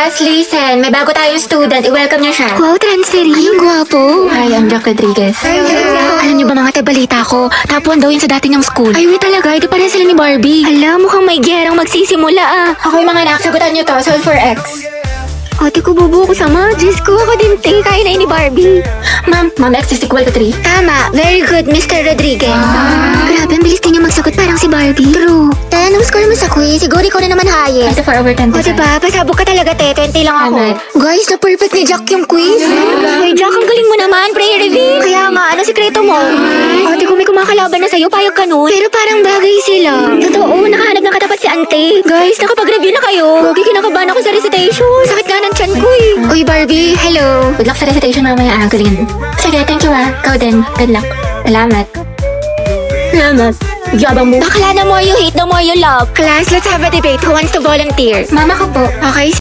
Class, listen. May bago tayong student. I-welcome niyo siya. Wow, transferee. Ay, ang gwapo. Hi, I'm Jack Rodriguez. Alam niyo ba mga tabalita ko? Top 1 daw yun sa dati niyang school. Ay, wait talaga. Ito pa rin sila ni Barbie. Hala, mukhang may gerang magsisimula ah. Okay mga anak, sagutan niyo to. Solve for X. Ate ko, bubo ko sama. Diyos ko, ako din te. Kaya na yun ni Barbie. Ma'am, X is equal to 3. Tama. Very good, Mr. Rodriguez. Grabe, ang bilis din niya magsagot parang si Barbie. True. Te, anong score mo sa quiz? Siguro ikaw na naman highest. 24 over 10. O diba, pasabog ka talaga te. 20 lang ako. Amen. Guys, na-perfect ni Jack yung quiz. Ay, Jack, ang galing mo naman. Prayer reveal. Kaya nga, ano sikreto mo? Ate ko, may kumakalaban na sa'yo. Payag ka nun. Pero parang bagay sila. Totoo, nakahanap ng katapat si Ante. Guys, nakapag-review na kayo. Gogi, kinakabahan ako sa recitation. Sakit nga ng tiyan ko eh. Uy, Barbie, hello. Good luck sa recitation mamaya. Galingan. Sige, thank you ah. Ikaw din. Good luck. Salamat. Salamat. Yabang mo. Bakla, the more you hate, the more you love. Class, let's have a debate. Who wants to volunteer? Mama ko po. Okay,